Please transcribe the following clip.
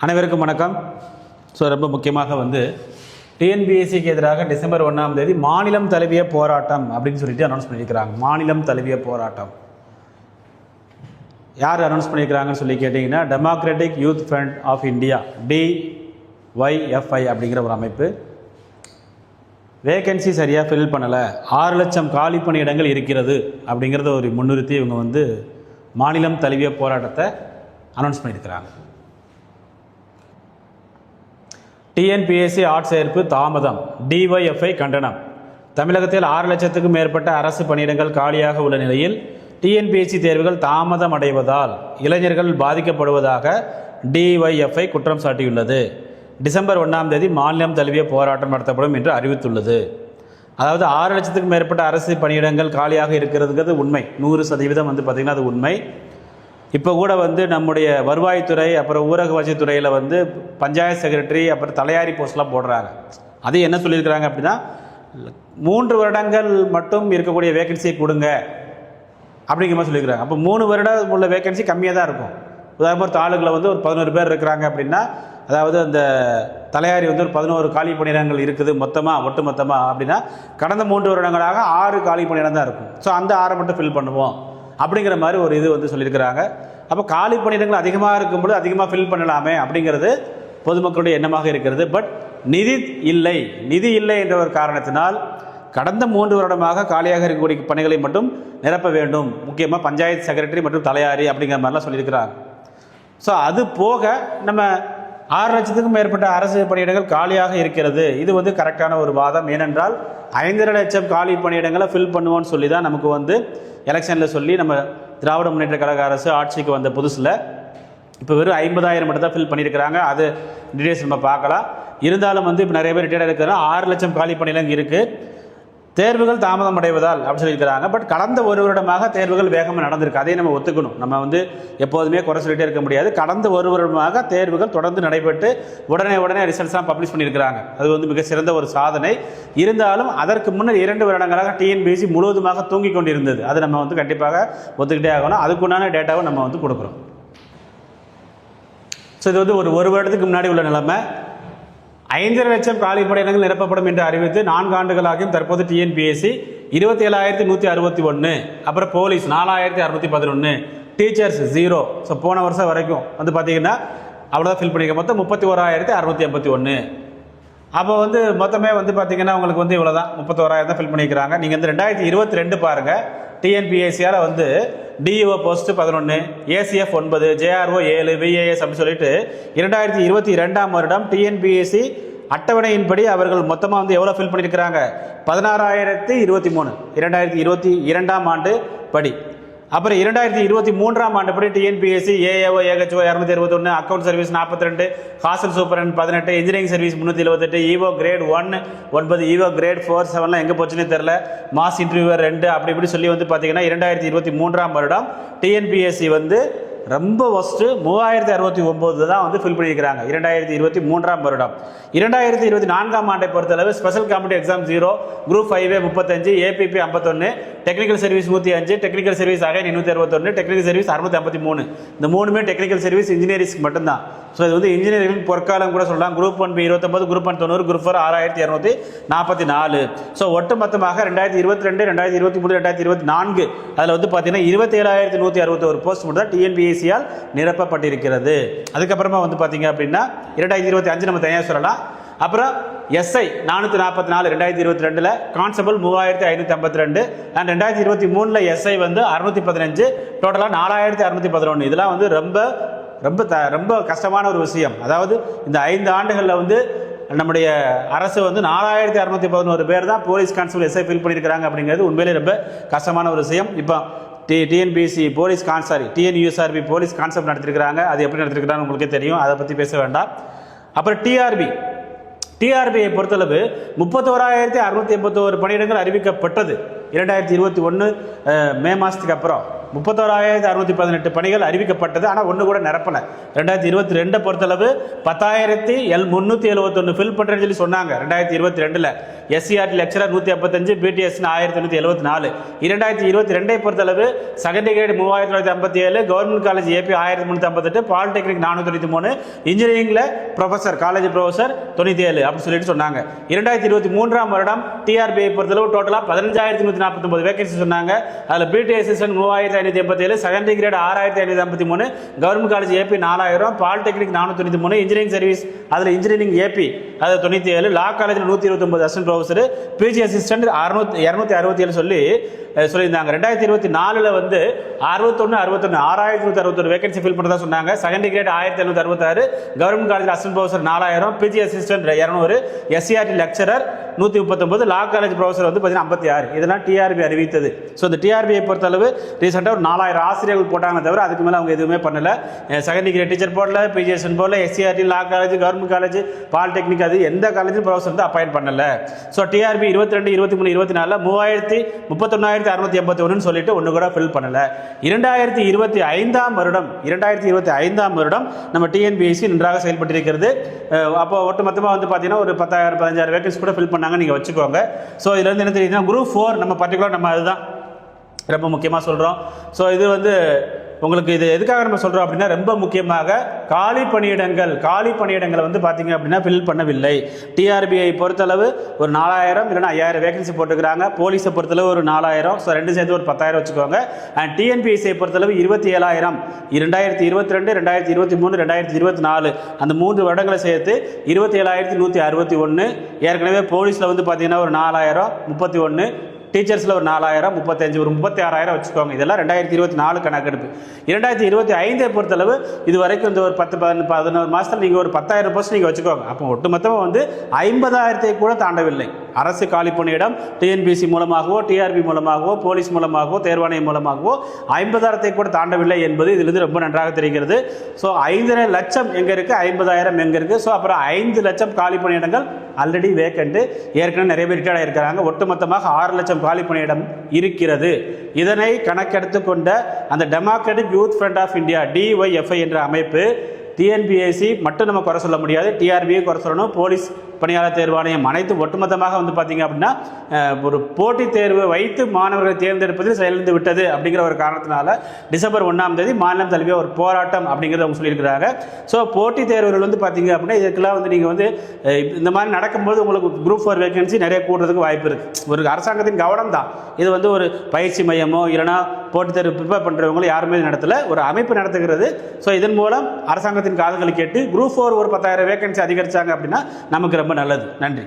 அனைவருக்கும் வணக்கம். ரொம்ப முக்கியமாக டிஎன்பிஎஸ்சிக்கு எதிராக டிசம்பர் 1ஆம் தேதி மாநிலம் தழுவிய போராட்டம் அப்படின்னு சொல்லிட்டு அனௌன்ஸ் பண்ணியிருக்கிறாங்க. மாநிலம் தழுவிய போராட்டம் யார் அனௌன்ஸ் பண்ணியிருக்கிறாங்கன்னு சொல்லி கேட்டிங்கன்னா, democratic youth front of India, DYFI அப்படிங்கிற ஒரு அமைப்பு. வேகன்சி சரியாக ஃபில் பண்ணலை, 6 லட்சம் காலி பணியிடங்கள் இருக்கிறது அப்படிங்கிறத ஒரு முன்னிறுத்தி இவங்க மாநிலம் தழுவிய போராட்டத்தை அனௌன்ஸ் பண்ணியிருக்கிறாங்க. டிஎன்பிஎஸ்சி ஆட்சேர்ப்பு தாமதம், DYFI கண்டனம். தமிழகத்தில் 6 லட்சத்துக்கும் மேற்பட்ட அரசு பணியிடங்கள் காலியாக உள்ள நிலையில் டிஎன்பிஎஸ்சி தேர்வுகள் தாமதம் அடைவதால் இளைஞர்கள் பாதிக்கப்படுவதாக DYFI குற்றம் சாட்டியுள்ளது. டிசம்பர் 1ஆம் தேதி மாநிலம் தழுவிய போராட்டம் நடத்தப்படும் என்று அறிவித்துள்ளது. அதாவது 6 லட்சத்துக்கும் மேற்பட்ட அரசு பணியிடங்கள் காலியாக இருக்கிறதுங்கிறது உண்மை, 100% பார்த்திங்கன்னா அது உண்மை. இப்போ கூட நம்முடைய வருவாய்த்துறை, அப்புறம் ஊரக வளர்ச்சித்துறையில் பஞ்சாயத்து செக்ரட்டரி, அப்புறம் தலையாரி போஸ்ட்லாம் போடுறாங்க. அது என்ன சொல்லியிருக்கிறாங்க அப்படின்னா, 3 வருடங்கள் மட்டும் இருக்கக்கூடிய வேகன்சியை கொடுங்க அப்படிங்கிற மாதிரி சொல்லியிருக்கிறாங்க. அப்போ 3 வருடம் உள்ள வேகன்சி கம்மியாக தான் இருக்கும். உதாரணமாக தாலுக்கில் ஒரு 11 பேர் இருக்கிறாங்க அப்படின்னா, அதாவது அந்த தலையாரி ஒரு 11 காலி பணியிடங்கள் இருக்குது ஒட்டுமொத்தமாக அப்படின்னா, கடந்த 3 வருடங்களாக 6 காலி பணியிடம் தான் இருக்கும். ஸோ அந்த 6 மட்டும் ஃபில் பண்ணுவோம் அப்படிங்கிற மாதிரி ஒரு இது சொல்லியிருக்கிறாங்க. அப்போ காலி பணியிடங்கள் அதிகமாக இருக்கும்போது அதிகமாக ஃபில் பண்ணலாமே அப்படிங்கிறது பொதுமக்களுடைய எண்ணமாக இருக்கிறது. பட் நிதி இல்லை என்ற ஒரு காரணத்தினால் கடந்த 3 வருடமாக காலியாக இருக்கக்கூடிய பணிகளை மட்டும் நிரப்ப வேண்டும். முக்கியமாக பஞ்சாயத்து செக்ரட்டரி மற்றும் தலையாரி அப்படிங்கிற மாதிரிலாம் சொல்லியிருக்கிறாங்க. ஸோ அது போக நம்ம 6 லட்சத்துக்கும் மேற்பட்ட அரசு பணியிடங்கள் காலியாக இருக்கிறது. இது கரெக்டான ஒரு வாதம். ஏனென்றால் 5.5 லட்சம் காலி பணியிடங்களை ஃபில் பண்ணுவோன்னு சொல்லி தான் நமக்கு எலெக்ஷனில் சொல்லி நம்ம திராவிட முன்னேற்ற கழக அரசு ஆட்சிக்கு வந்த புதுசில் இப்போ வெறும் 50,000 மட்டும் தான் ஃபில் பண்ணியிருக்கிறாங்க. அது டீடைல்ஸ் நம்ம பார்க்கலாம். இருந்தாலும் இப்போ நிறைய பேர் ரிட்டையர்ட் இருக்கிறாங்க. 6 லட்சம் காலி பணியிடம் இருக்குது. தேர்வுகள் தாமதம் அடைவதால் அப்படின்னு சொல்லியிருக்கிறாங்க. பட் கடந்த 1 வருடமாக தேர்வுகள் வேகமாக நடந்திருக்கு. அதையும் நம்ம ஒத்துக்கணும். நம்ம எப்போதுமே குறை சொல்லிகிட்டே இருக்க முடியாது. கடந்த 1 வருடமாக தேர்வுகள் தொடர்ந்து நடைபெற்று உடனே ரிசல்ட்ஸ்லாம் பப்ளிஷ் பண்ணியிருக்கிறாங்க. அது மிக சிறந்த ஒரு சாதனை. இருந்தாலும் அதற்கு முன்னர் 2 வருடங்களாக டிஎன்பிஎஸ்சி முழுவதுமாக தூங்கி கொண்டிருந்தது. அது நம்ம கண்டிப்பாக ஒத்துக்கிட்டே ஆகணும். அதுக்குண்டான டேட்டாவை நம்ம கொடுக்குறோம். ஸோ இது ஒரு வருடத்துக்கு முன்னாடி உள்ள நிலைமை. 5.5 லட்சம் காலி பணியிடங்கள் நிரப்பப்படும் என்று அறிவித்து 4 ஆண்டுகளாகியும் தற்போது டிஎன்பிஎஸ்சி 27,161, அப்புறம் போலீஸ் 4,611, டீச்சர்ஸ் 0. ஸோ போன வருஷம் வரைக்கும் பார்த்தீங்கன்னா அவ்வளோதான் ஃபில் பண்ணிக்க. மொத்தம் 31,681. அப்போ மொத்தமே பார்த்தீங்கன்னா உங்களுக்கு இவ்வளோ தான், 31,000 தான் ஃபில் பண்ணிக்கிறாங்க. நீங்கள் 2022 பாருங்கள். டிஎன்பிஎஸ்சியால் டிஇஓ போஸ்ட்டு 11, ஏசிஎஃப் 9, ஜேஆர்ஓ 7, விஏஎஸ் அப்படின்னு சொல்லிட்டு 2022ஆம் வருடம் டிஎன்பிஎஸ்சி அட்டவணையின்படி அவர்கள் மொத்தமாக எவ்வளோ ஃபில் பண்ணியிருக்கிறாங்க? 16,023 2022ஆம் ஆண்டு படி. அப்புறம் 2023ஆம் ஆண்டு படி TNPSC AAO AHO 261, account service 42, hostel superintendent 18, engineering service 378, EO grade 1 9, EO grade 4 7 எங்கே போச்சுன்னே தெரில, மாஸ் இன்டர்வியூவர் 2 அப்படி இப்படி சொல்லி பார்த்தீங்கன்னா 2023ஆம் வருடம் டிஎன்பிஎஸ்சி ரொம்ப ஒஸ்ட்டு 3,069 தான் ஃபில் பண்ணியிருக்கிறாங்க 2023ஆம் வருடம். 2024ஆம் ஆண்டை பொறுத்தளவு special competitive exam 0, group 5 35, ABP 51, technical service 105, technical service again 261, technical service 653. இந்த 3மே டெக்னிக்கல் சர்வீஸ் இன்ஜினியரிங்ஸ்க்கு மட்டும்தான். ஸோ இது இன்ஜினியரிங் பொற்காலம் கூட சொல்லலாம். Group 1 29, group 1 90, group 4 6,244. ஸோ ஒட்டு மொத்தமாக 2022, 2023, 2024 அதில் பார்த்தீங்கன்னா 27,161 போஸ்ட் மட்டும் தான் டிஎன்பிஎஸ்சியால் நிரப்பப்பட்டிருக்கிறது. அதுக்கப்புறமா பார்த்தீங்க அப்படின்னா 2025 நம்ம தனியாக சொல்லலாம். அப்புறம் எஸ்ஐ 444 2022, கான்ஸ்டபிள் 3,552, அண்ட் 2023 எஸ்ஐ 615, டோட்டலாக 4,611. இதெல்லாம் ரொம்ப ரொம்ப ரொம்ப கஷ்டமான ஒரு விஷயம். அதாவது இந்த 5 ஆண்டுகளில் நம்முடைய அரசு 4,611 பேர் தான் போலீஸ் கான்ஸ்டபிள் எஸ்ஐ ஃபில் பண்ணியிருக்கிறாங்க. அப்படிங்கிறது உண்மையிலே ரொம்ப கஷ்டமான ஒரு விஷயம். இப்போ TNPSC police TNUSRB police concept நடத்திருக்கிறாங்க. அது எப்படி நடத்திருக்கிறாங்க உங்களுக்கே தெரியும், அதை பற்றி பேச வேண்டாம். அப்புறம் டிஆர்பியை பொறுத்தளவு 31,681 பணியிடங்கள் அறிவிக்கப்பட்டது 2021 மே மாதத்துக்கு அப்புறம். 31,618 பணிகள் அறிவிக்கப்பட்டது. ஆனால் ஒன்று கூட நிரப்பலை. 2022 பொறுத்தளவு 10,371 ஃபில் பண்ணுறேன்னு சொல்லி சொன்னாங்க. 2022 எஸ்சிஆர்டி லெக்சரர் 155, பிடிஎஸ் 1174. 2022 பொறுத்தளவு secondary grade 3,957, government college AP 1,358, polytechnic 493, இன்ஜினியரிங்ல ப்ரொஃபசர் காலேஜ் ப்ரொஃபசர் 97 அப்படின்னு சொல்லிட்டு சொன்னாங்க. 2023ஆம் வருடம் டிஆர்பிஐ பொறுத்தளவு டோட்டலாக 15,149 வேகன்சி சொன்னாங்க. அதில் BT assistant 3,587, secondary grade 6,553, government college AP 4,000, polytechnic 493, engineering service அதில் இன்ஜினியரிங் ஏபி அது 97, லா காலேஜில் 129 அசிஸ்டன்ட் ப்ரொஃபசர், பிஜி அசிஸ்டன்ட் 267 சொல்லி சொல்லியிருந்தாங்க. 2024 வந்து 6,161 வேகன்சி ஃபில் பண்ணதா சொன்னாங்க. Secondary grade 1,766, government college assistant professor 4,000, PG assistant 200, SCERT lecturer 139, law college professor வந்து 56. இதெல்லாம் டிஆர்பி அறிவித்தது. ஸோ இந்த டிஆர்பியை பொறுத்தளவு ரீசெண்டாக ஒரு 4,000 ஆசிரியர்கள் போட்டாங்க தவிர அதுக்கு மேலே அவங்க எதுவுமே பண்ணல. செகண்டரி கிரேட் டீச்சர் போடல, பிஜிஎஸ்என் போடல, எஸ்சிஆர்டி, லா காலேஜ், கவர்மெண்ட் காலேஜ், பாலிடெக்னிக் அது எந்த காலேஜும் ப்ரொஃபசர் வந்து அப்பாயின்ட் பண்ணல. ஸோ டிஆர்பி 22, 23, 24 3,39,681 சொல்லிட்டு ஒன்று கூட ஃபில் பண்ணல. 2025ஆம் வருடம் நம்ம டிஎன்பிஎஸ்சி நன்றாக செயல்பட்டிருக்கிறது. அப்போ ஒட்டுமொத்தமாக வந்து பார்த்தீங்கன்னா ஒரு 10,000 15,000 வேகன்சி கூட ஃபில் பண்ணாங்க. நீங்கள் வச்சுக்கோங்க. ஸோ இதுல இருந்து என்ன தெரியுதுன்னா குரூப் 4 நம்ம பர்டிகுலர் நம்ம அதுதான் ரொம்ப முக்கியமாக சொல்கிறோம். ஸோ இது வந்து உங்களுக்கு இது எதுக்காக நம்ம சொல்கிறோம் அப்படின்னா ரொம்ப முக்கியமாக காலி பணியிடங்களை வந்து பார்த்தீங்க அப்படின்னா ஃபில் பண்ணவில்லை. டிஆர்பிஐ பொறுத்தளவு ஒரு 4,000 இல்லைன்னா 5,000 வேகன்சி போட்டுக்கிறாங்க. போலீஸை பொறுத்தளவு ஒரு 4,000. ஸோ ரெண்டு சேர்த்து ஒரு 10,000 வச்சுக்கோங்க. அண்ட் டிஎன்பிஎஸ்சியை பொறுத்தளவு 27,000 2022, 2023, 2024 அந்த 3 வருடங்களை சேர்த்து 27,161. ஏற்கனவே போலீஸில் வந்து பார்த்தீங்கன்னா ஒரு 4,000 31, டீச்சர்ஸில் ஒரு 4,000 35, ஒரு 36,000 வச்சுக்கோங்க. இதெல்லாம் 2024 கணக்கெடுப்பு. 2025 பொறுத்தளவு இது வரைக்கும் இந்த ஒரு 10-11 மாதத்தில் நீங்கள் ஒரு 10,000 போஸ்ட் நீங்கள் வச்சுக்கோங்க. அப்போ ஒட்டுமொத்தமாக வந்து 50,000 கூட தாண்டவில்லை. அரசு காலி பணியிடம் டிஎன்பிஎஸ்சி மூலமாகவோ, டிஆர்பி மூலமாகவோ, போலீஸ் மூலமாகவோ, தேர்வாணையம் மூலமாகவோ 50,000 கூட தாண்டவில்லை என்பது இதிலிருந்து ரொம்ப நன்றாக தெரிகிறது. ஸோ 5,5 லட்சம் எங்கே இருக்குது, 50,000 எங்கே இருக்குது. ஸோ அப்புறம் 5 லட்சம் காலி பணியிடங்கள் ஆல்ரெடி வேக்கண்ட், ஏற்கனவே நிறைய பேர் ரிட்டையர்ட் ஆகியிருக்கிறாங்க. ஒட்டுமொத்தமாக 6 லட்சம் காலி பணியிடம் இருக்கிறது. இதனை கணக்கெடுத்து கொண்ட அந்த democratic youth front of India DYFI என்ற அமைப்பு டிஎன்பிஎஸ்சி மட்டும் நம்ம குறை சொல்ல முடியாது, டிஆர்பியை குறை சொல்லணும், போலீஸ் பணியாளர் தேர்வாணையம் அனைத்து ஒட்டுமொத்தமாக வந்து பார்த்தீங்க அப்படின்னா ஒரு போட்டித் தேர்வு வைத்து மாணவர்களை தேர்ந்தெடுப்பதில் செயலிழந்து விட்டது அப்படிங்கிற ஒரு காரணத்தினால டிசம்பர் 1ஆம் தேதி மாநிலம் தழுவிய ஒரு போராட்டம் அப்படிங்கிறத அவங்க சொல்லியிருக்கிறாங்க. ஸோ போட்டித் தேர்வுகள் வந்து பார்த்தீங்க அப்படின்னா இதுக்கெல்லாம் வந்து நீங்கள் வந்து இந்த மாதிரி நடக்கும்போது உங்களுக்கு குரூப் 4 வேகன்சி நிறைய கூடுறதுக்கு வாய்ப்பு இருக்குது. ஒரு அரசாங்கத்தின் கவனம் தான் இது. வந்து ஒரு பயிற்சி மையமோ இல்லைனா போட்டித் தேர்வு ப்ரிப்பேர் பண்ணுறவங்களோ யாருமே நடத்தலை, ஒரு அமைப்பு நடத்துகிறது. ஸோ இதன் மூலம் அரசாங்கத்தின் காதுகளை கேட்டு குரூப் 4 ஒரு 10,000 வேகன்சி அதிகரிச்சாங்க அப்படின்னா நமக்கு ரொம்ப நல்லது. நன்றி.